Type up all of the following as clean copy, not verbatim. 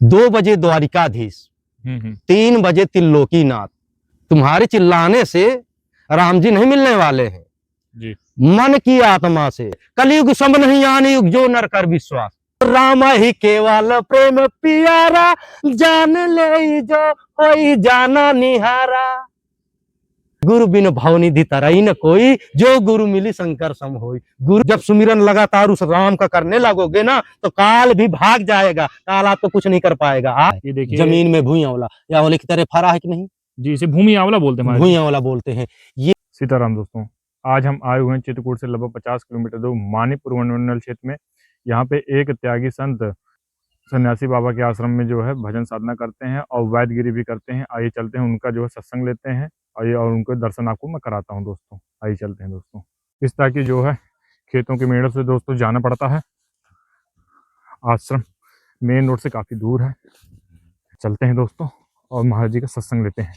2 बजे द्वारिकाधीश, 3 बजे त्रिलोकीनाथ। तुम्हारे चिल्लाने से राम जी नहीं मिलने वाले हैं जी। मन की आत्मा से। कलयुग सब नहीं आने युग, जो नर कर विश्वास। राम ही केवल प्रेम पियारा, जान ले जो कोई जाना निहारा। गुरु बिन भवनिधि तरई न कोई, जो गुरु मिली शंकर सम होई। गुरु जब सुमिरन लगातार उस राम का करने लगोगे ना, तो काल भी भाग जाएगा। काल आपको कुछ नहीं कर पाएगा। आप ये देखिए जमीन में भूई आंवला, ये आंवले की तरह फरा है कि नहीं? जी, इसे भूमि आंवला बोलते हैं। भूई आंवला बोलते हैं। ये सीताराम दोस्तों, आज हम आए हुए हैं चित्रकूट से लगभग 50 किलोमीटर दूर मानिकपुर वनमंडल क्षेत्र में। यहाँ पे एक त्यागी संत सन्यासी बाबा के आश्रम में जो है भजन साधना करते हैं और वैदगिरी भी करते हैं। आइए चलते हैं, उनका जो है सत्संग लेते हैं। आइए और उनके दर्शन आपको मैं कराता हूँ दोस्तों। आइए चलते हैं दोस्तों। इस तरह की जो है खेतों की मेड़ों से दोस्तों जाना पड़ता है। आश्रम मेन रोड से काफ़ी दूर है। चलते हैं दोस्तों और महाराज जी का सत्संग लेते हैं।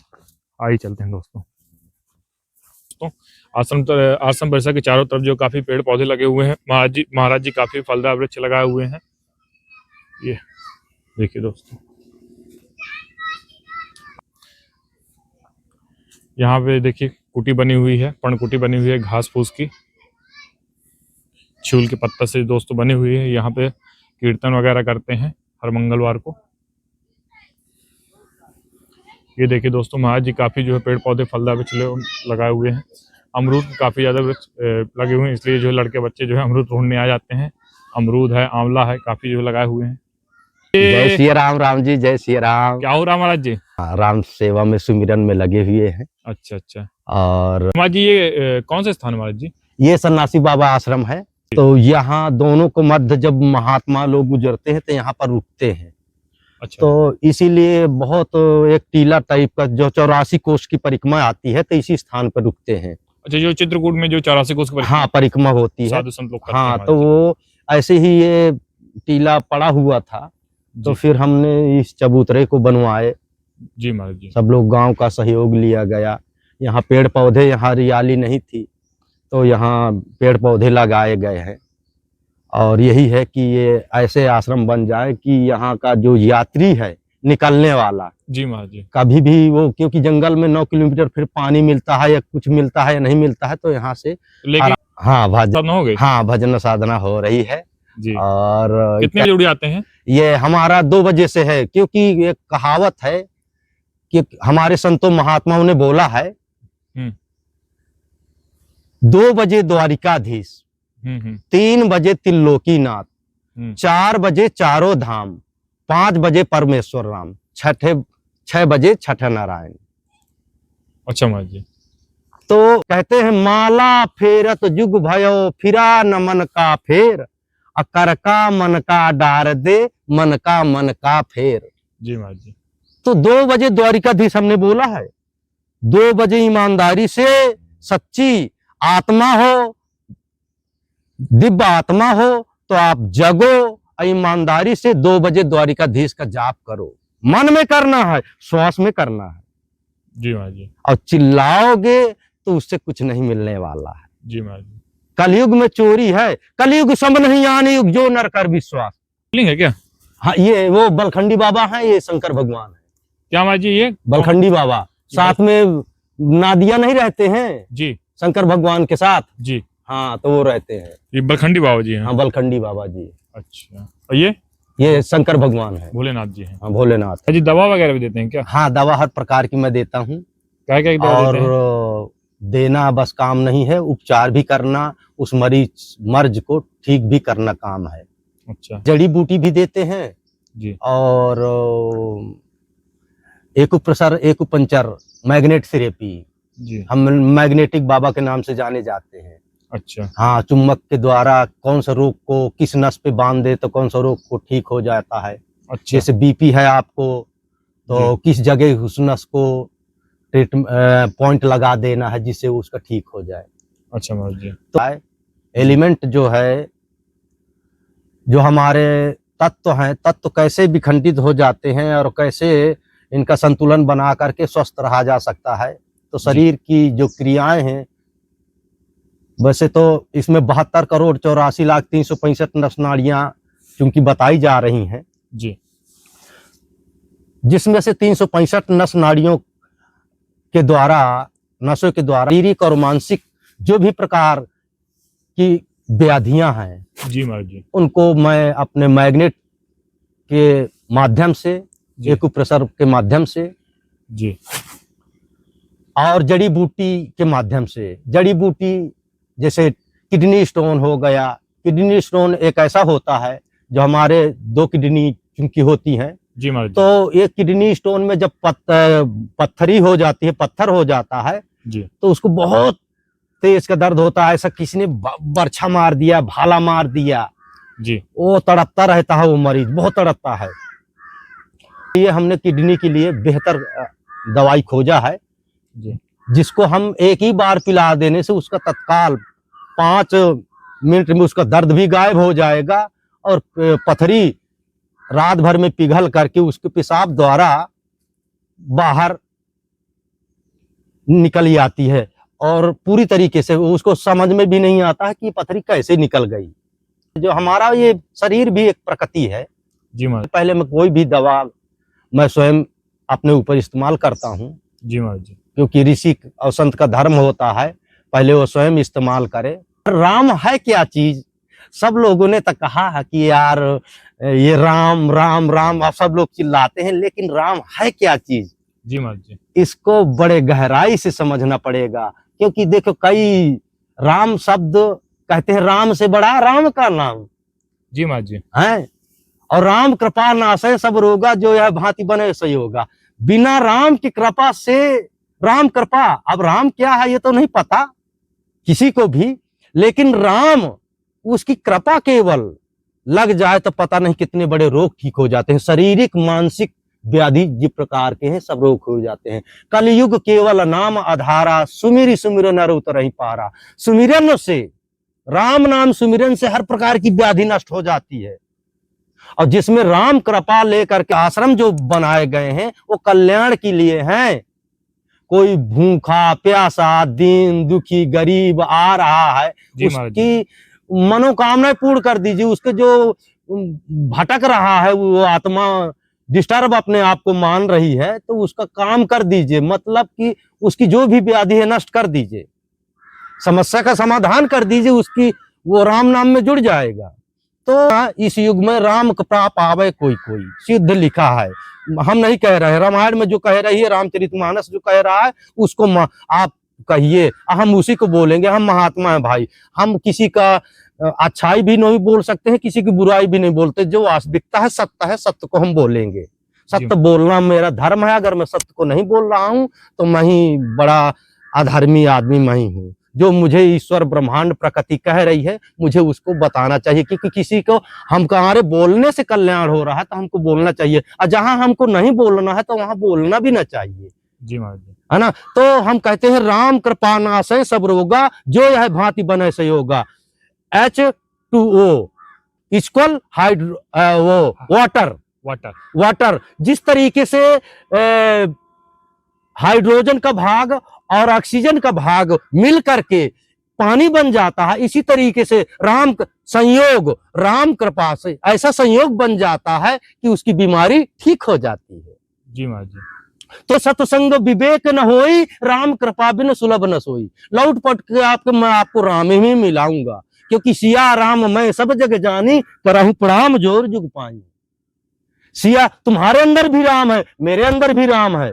आइए चलते हैं दोस्तों। आश्रम परिसर के चारों तरफ जो काफी पेड़ पौधे लगे हुए हैं। महाराज जी काफी फलदार वृक्ष लगाए हुए हैं। ये देखिए दोस्तों, यहाँ पे देखिए कुटी बनी हुई है, पर्णकुटी बनी हुई है घास फूस की, चूल के पत्ता से दोस्तों बनी हुई है। यहाँ पे कीर्तन वगैरह करते हैं हर मंगलवार को। ये देखिए दोस्तों, महाराज जी काफी जो है पेड़ पौधे फलदार वृक्ष लगाए हुए हैं। अमरूद काफी ज्यादा वृक्ष लगे हुए हैं, इसलिए जो है लड़के बच्चे जो है अमरूद ढूंढने आ जाते हैं। अमरूद है, आंवला है, काफी जो लगाए हुए हैं। जय श्री राम। राम जी जय श्री राम। क्या हो रहा महाराज जी? राम सेवा में सुमिरन में लगे हुए हैं। अच्छा अच्छा। और महाराज जी ये कौन से स्थान महाराज जी? ये सन्यासी बाबा आश्रम है। तो यहाँ दोनों को मध्य जब महात्मा लोग गुजरते हैं तो यहाँ पर रुकते हैं। अच्छा। तो इसीलिए बहुत एक टीला टाइप का जो 84 कोष की परिक्रमा आती है, तो इसी स्थान पर रुकते हैं। अच्छा, जो चित्रकूट में जो 84 कोष की हाँ परिक्रमा होती है, साधु संत लोग करते हैं हाँ। महाराज तो जी। वो ऐसे ही ये टीला पड़ा हुआ था, तो जी। फिर हमने इस चबूतरे को बनवाए। जी महाराज जी। सब लोग गांव का सहयोग लिया गया। यहाँ पेड़ पौधे, यहाँ हरियाली नहीं थी, तो यहाँ पेड़ पौधे लगाए गए हैं। और यही है कि ये ऐसे आश्रम बन जाए कि यहाँ का जो यात्री है निकलने वाला, जी महाराज जी। कभी भी वो, क्योंकि जंगल में 9 किलोमीटर फिर पानी मिलता है या कुछ मिलता है या नहीं मिलता है, तो यहाँ से लेकिन हाँ भजन हो गई। हाँ भजन साधना हो रही है जी। और कितने बजे उड़ी आते हैं? ये हमारा 2 बजे से है, क्योंकि एक कहावत है कि हमारे संतों महात्माओं ने बोला है 2 बजे द्वारिकाधीश, 3 बजे त्रिलोकीनाथ, 4 बजे चारों धाम, 5 बजे परमेश्वर राम, 6 बजे छठ नारायण। अच्छा महाराज जी। तो कहते हैं माला फेरत जुग भयो, फिरा न मन का फेर, अकर का मन का डार दे, मन का फेर। जी महाराज जी। तो 2 बजे द्वारिकाधीश हमने बोला है। 2 बजे ईमानदारी से सच्ची आत्मा हो, दिव्य आत्मा हो, तो आप जगो, ईमानदारी से 2 बजे द्वारिकाधीश का जाप करो। मन में करना है, श्वास में करना है। जी महाराज जी। और चिल्लाओगे तो उससे कुछ नहीं मिलने वाला है। जी महाराज जी। कलयुग में चोरी है, कलयुग सब नहीं आने युग, जो नर कर विश्वास। लिंग है क्या? हाँ, ये वो बलखंडी बाबा हैं, ये शंकर भगवान है। क्या महाराज जी? ये बलखंडी बाबा साथ में नादिया नहीं रहते हैं जी, शंकर भगवान के साथ? जी हाँ, तो वो रहते हैं। ये बलखंडी बाबा जी हैं। हाँ, बलखंडी बाबा जी। अच्छा, और ये शंकर भगवान है, भोलेनाथ जी हैं। हाँ भोलेनाथ जी। दवा वगैरह भी देते हैं क्या? हाँ, दवा हर प्रकार की मैं देता हूँ। क्या क्या दवा और देते हैं? देना बस काम नहीं है, उपचार भी करना, उस मर्ज को ठीक भी करना काम है। अच्छा। जड़ी बूटी भी देते हैं जी। और एक्यूपंक्चर, मैग्नेट थेरेपी, जी। हम मैग्नेटिक बाबा के नाम से जाने जाते हैं। अच्छा। हाँ, चुम्बक के द्वारा कौन सा रोग को किस नस पे बांध दे तो कौन सा रोग को ठीक हो जाता है। अच्छा। जैसे बीपी है आपको, तो किस जगह उस नस को पॉइंट लगा देना है जिससे उसका ठीक हो जाए। अच्छा महाराज जी। तो एलिमेंट जो है, जो हमारे तत्व हैं, तत्व कैसे विखंडित हो जाते हैं और कैसे इनका संतुलन बना करके स्वस्थ रहा जा सकता है। तो शरीर की जो क्रियाएं हैं, वैसे तो इसमें 72 करोड़ 84 लाख 365 नस नाड़ियां चूंकि बताई जा रही हैं, जी, जिसमें से 365 नस नाड़ियों के द्वारा, नसों के द्वारा शारीरिक और मानसिक जो भी प्रकार की व्याधियां हैं जी महाराज जी। उनको मैं अपने मैग्नेट के माध्यम से, जी। एक्यूप्रेशर के माध्यम से जी। और जड़ी बूटी के माध्यम से, जड़ी बूटी जैसे किडनी स्टोन हो गया। किडनी स्टोन एक ऐसा होता है जो हमारे 2 किडनी चूंकि होती हैं, जी महाराज जी। तो ये किडनी स्टोन में जब पत्थरी हो जाती है, पत्थर हो जाता है, जी। तो उसको बहुत तेज का दर्द होता है। ऐसा किसी ने बर्छा मार दिया, भाला मार दिया, जी। वो तड़पता रहता है, वो मरीज बहुत तड़पता है। ये हमने किडनी के लिए बेहतर दवाई खोजा है, जी। जिसको हम एक ही बार पिला देने से उसका तत्काल 5 मिनट में उसका दर्द भी गायब हो जाएगा और पथरी रात भर में पिघल करके उसके पेशाब द्वारा बाहर निकल आती है और पूरी तरीके से उसको समझ में भी नहीं आता है कि पथरी कैसे निकल गई। जो हमारा ये शरीर भी एक प्रकृति है। जी महाराज। पहले मैं कोई भी दवा मैं स्वयं अपने ऊपर इस्तेमाल करता हूँ, जी महाराज जी। क्योंकि ऋषि और संत का धर्म होता है पहले वो स्वयं इस्तेमाल करे। राम है क्या चीज? सब लोगों ने तो कहा है कि यार ये राम राम राम, आप सब लोग चिल्लाते हैं, लेकिन राम है क्या चीज? जी महाराज जी। इसको बड़े गहराई से समझना पड़ेगा, क्योंकि देखो कई राम शब्द कहते हैं राम से बड़ा राम का नाम जी महाराज जी। है, और राम कृपा नाशय सब रोगा, जो यह भांति बने सही होगा। बिना राम की कृपा से, राम कृपा, अब राम क्या है ये तो नहीं पता किसी को भी, लेकिन राम उसकी कृपा केवल लग जाए तो पता नहीं कितने बड़े रोग ठीक हो जाते हैं। शारीरिक मानसिक व्याधि जिस प्रकार के हैं सब रोग हो जाते हैं। कलयुग केवल नाम आधारा, सुमिरी सुमिर नर उतरहि पारा। सुमिरन से, राम नाम सुमिरन से हर प्रकार की व्याधि नष्ट हो जाती है। और जिसमें राम कृपा लेकर के आश्रम जो बनाए गए हैं वो कल्याण के लिए हैं। कोई भूखा प्यासा दीन दुखी गरीब आ रहा है, उसकी मनोकामनाएं पूर्ण कर दीजिए। उसके जो भटक रहा है, वो आत्मा डिस्टर्ब अपने आप को मान रही है, तो उसका काम कर दीजिए। मतलब कि उसकी जो भी व्याधि है नष्ट कर दीजिए, समस्या का समाधान कर दीजिए उसकी, वो राम नाम में जुड़ जाएगा। तो इस युग में राम कृपा पावे कोई कोई, सिद्ध लिखा है। हम नहीं कह रहे, रामायण में जो कह रही है, रामचरितमानस जो कह रहा है उसको आप कहिए, हम उसी को बोलेंगे। हम महात्मा हैं भाई, हम किसी का अच्छाई भी नहीं बोल सकते हैं, किसी की बुराई भी नहीं बोलते। जो वास्तविकता है, सत्य को हम बोलेंगे। सत्य बोलना मेरा धर्म है। अगर मैं सत्य को नहीं बोल रहा हूं तो मैं ही बड़ा अधर्मी आदमी मैं ही हूँ। जो मुझे ईश्वर ब्रह्मांड प्रकृति कह रही है, मुझे उसको बताना चाहिए, क्योंकि किसी को हमारे बोलने से कल्याण हो रहा है तो हमको बोलना चाहिए, और जहां हमको नहीं बोलना है तो वहां बोलना भी ना चाहिए। जी महाराज, है ना। तो हम कहते हैं राम कृपा नाशय सब रोगा, जो यह भांति बने से होगा। H2O equal water. जिस तरीके से हाइड्रोजन का भाग और ऑक्सीजन का भाग मिल करके पानी बन जाता है, इसी तरीके से राम कृपा से ऐसा संयोग बन जाता है कि उसकी बीमारी ठीक हो जाती है। जी महाराज जी। तो सत्संग विवेक न होई, राम कृपा बिन सुलभ न सोई। लौट पट के मैं आपको राम ही मिलाऊंगा, क्योंकि सिया राम मैं सब जग जानी, करहु प्रणाम जोर जुग पाई। सिया, तुम्हारे अंदर भी राम है, मेरे अंदर भी राम है,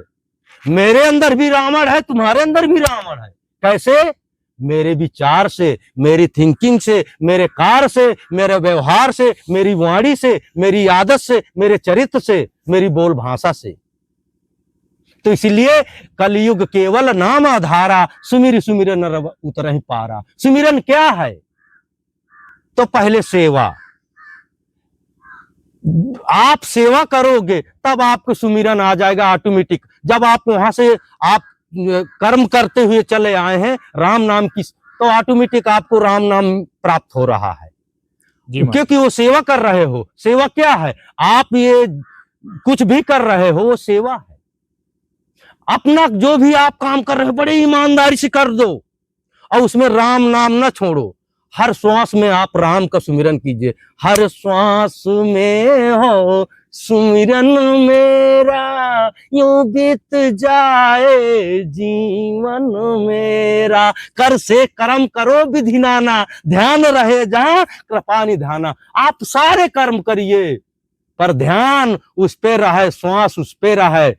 मेरे अंदर भी रावण है, तुम्हारे अंदर भी रावण है। कैसे? मेरे विचार से, मेरी थिंकिंग से, मेरे कार्य से, मेरे व्यवहार से, मेरी वाणी से, मेरी आदत से, मेरे चरित्र से, मेरी बोल भाषा से। तो इसलिए कलयुग केवल नाम आधारा, सुमिर सुमिर नर उतरहि पारा। सुमिरन क्या है? तो पहले सेवा। आप सेवा करोगे तब आपको सुमिरन आ जाएगा ऑटोमेटिक। जब आप वहां से आप कर्म करते हुए चले आए हैं राम नाम की, तो ऑटोमेटिक आपको राम नाम प्राप्त हो रहा है, क्योंकि वो सेवा कर रहे हो। सेवा क्या है? आप ये कुछ भी कर रहे हो वो सेवा है। अपना जो भी आप काम कर रहे हो बड़े ईमानदारी से कर दो, और उसमें राम नाम न छोड़ो। हर श्वास में आप राम का सुमिरन कीजिए। हर श्वास में हो सुमिरन मेरा यूं बीत जाए जीवन मेरा। कर से कर्म करो विधि नाना, ध्यान रहे जहां कृपा निधाना। आप सारे कर्म करिए पर ध्यान उस पे रहे, श्वास उस पे रहे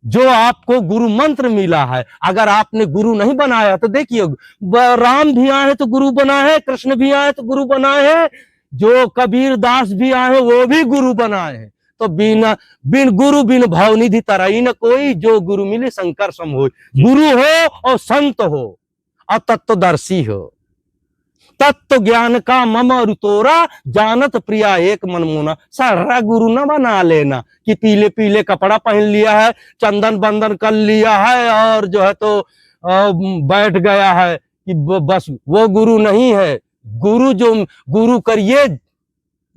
जो आपको गुरु मंत्र मिला है। अगर आपने गुरु नहीं बनाया तो देखिए, राम भी आए हैं तो गुरु बनाए हैं, कृष्ण भी आए तो गुरु बनाए हैं, जो कबीर दास भी आए हैं वो भी गुरु बनाए हैं। तो बिन गुरु बिन भावनिधि तरई न कोई, जो गुरु मिले शंकर सम होय। गुरु हो और संत हो और तत्वदर्शी हो, तत्व ज्ञान का मम रुतोरा, जानत प्रिया एक मनमोना। सारा गुरु न बना लेना कि पीले पीले कपड़ा पहन लिया है, चंदन बंदन कर लिया है और जो है तो बैठ गया है कि बस वो गुरु नहीं है। गुरु जो गुरु करिए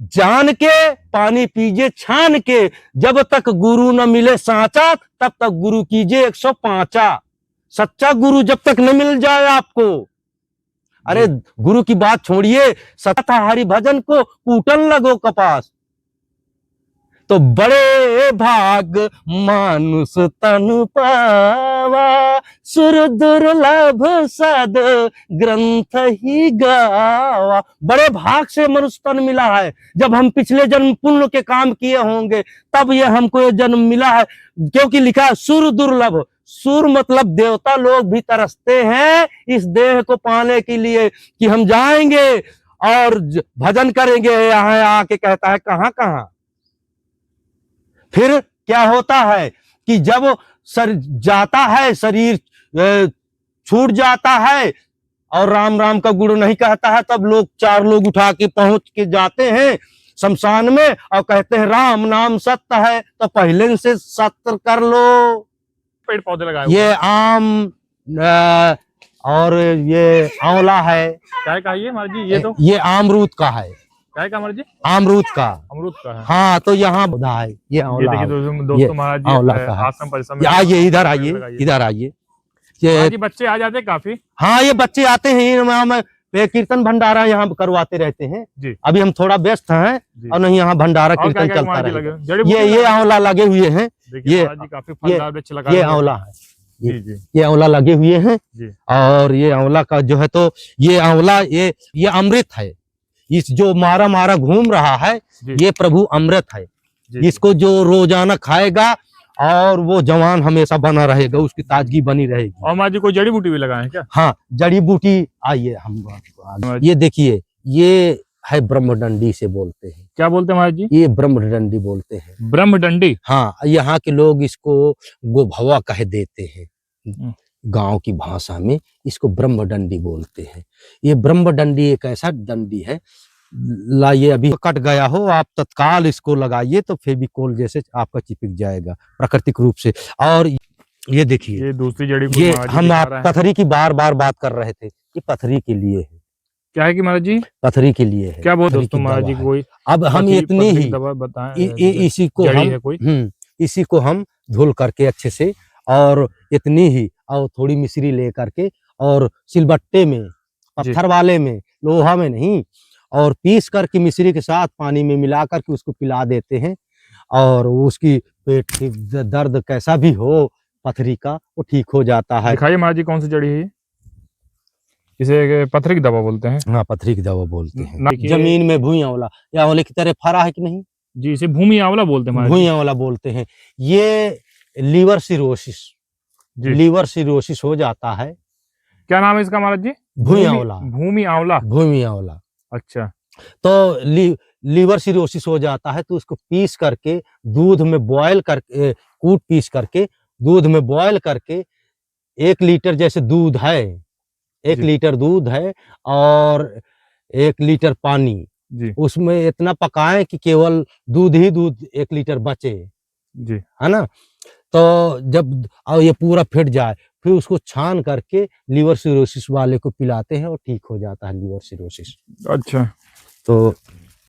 जान के, पानी पीजिए छान के। जब तक गुरु न मिले साचा तब तक गुरु कीजिए 105। सच्चा गुरु जब तक न मिल जाए आपको, अरे गुरु की बात छोड़िए, सतत हरि भजन को कूटन लगो कपास। तो बड़े भाग मानुष तन पावा, सुर दुर्लभ सद ग्रंथ ही गावा। बड़े भाग से मनुष्य तन मिला है। जब हम पिछले जन्म पुण्य के काम किए होंगे तब ये हमको ये जन्म मिला है, क्योंकि लिखा है सुर दुर्लभ। सुर मतलब देवता लोग भी तरसते हैं इस देह को पाने के लिए कि हम जाएंगे और भजन करेंगे। यहाँ आके कहता है कहां कहां। फिर क्या होता है कि जब जाता है शरीर छूट जाता है और राम राम का गुण नहीं कहता है, तब लोग 4 लोग उठा के पहुंच के जाते हैं शमशान में और कहते हैं राम नाम सत्य है, तो पहले से सत्य कर लो। पेड़ पौधे लगाए ये आम और ये आंवला है। क्या का ये महाराज जी? ये तो ये अमरूद का है। क्या का महाराज जी? अमरूद का। अमरूद का है। हाँ, तो यहाँ पौधा है ये आंवला। ये देखिए दोस्तों महाराज जी आश्रम परिसर में आइए, इधर आइए, इधर आइए। ये बच्चे आ जाते काफी। हाँ, ये बच्चे आते हैं, कीर्तन भंडारा यहाँ करवाते रहते हैं जी। अभी हम थोड़ा व्यस्त हैं और नहीं, यहाँ भंडारा कीर्तन चलता रहे। ये आंवला लगे हुए हैं, ये आंवला है, ये आंवला लगे हुए हैं। और ये आंवला का जो है तो ये आंवला ये अमृत है। इस जो मारा मारा घूम रहा है ये प्रभु अमृत है। इसको जो रोजाना खाएगा और वो जवान हमेशा बना रहेगा, उसकी ताजगी बनी रहेगी। और महाराज जी कोई जड़ी बूटी भी लगाए हैं क्या? हाँ, जड़ी बूटी। आइए हम ये देखिए, ये है ब्रह्मडंडी से बोलते हैं। क्या बोलते हैं महाराज जी? ये ब्रह्मडंडी बोलते हैं। ब्रह्मडंडी? हाँ, यहाँ के लोग इसको गोभवा कह देते हैं, गांव की भाषा में इसको ब्रह्मडंडी बोलते हैं। ये ब्रह्मडंडी एक ऐसा डंडी है, लाइए अभी कट गया हो आप तत्काल इसको लगाइए तो फेविकोल जैसे आपका चिपक जाएगा प्राकृतिक रूप से। और ये देखिए, ये दूसरी जड़ी, ये हम पथरी की बार बार बात कर रहे थे, ये पथरी के लिए है। क्या है कि महाराज जी? पथरी के लिए है। क्या बोलते दोस्तों महाराज जी? कोई अब हम इतनी ही इसी को हम धुल करके अच्छे से और इतनी ही और थोड़ी मिश्री ले करके और सिलबट्टे में, पत्थर वाले में, लोहा में नहीं, और पीस करके मिश्री के साथ पानी में मिला करके उसको पिला देते हैं। और उसकी पेट की दर्द कैसा भी हो पथरी का वो ठीक हो जाता है। दिखाइए महाराज जी कौन सी जड़ी है? इसे पथरी की दवा बोलते हैं। हाँ, पथरी की दवा बोलते हैं। जमीन में भूई आंवला, या आंवले की तरह फरा है कि नहीं जी? इसे भूमि आंवला बोलते हैं। भूई आंवला बोलते हैं। ये लीवर सिरोसिस हो जाता है। क्या नाम है इसका महाराज जी? भूई आंवला। भूमि आंवला। भूमि आंवला। अच्छा। तो लीवर सिरोसिस हो जाता है तो उसको पीस करके दूध में बॉयल करके, कूट पीस करके दूध में बॉयल करके 1 लीटर जैसे दूध है, 1 लीटर दूध है और 1 लीटर पानी जी, उसमें इतना पकाएं कि केवल दूध ही दूध 1 लीटर बचे जी, है ना। तो जब ये पूरा फिट जाए फिर उसको छान करके लीवर सिरोसिस वाले को पिलाते हैं और ठीक हो जाता है लीवर सिरोसिस। अच्छा। तो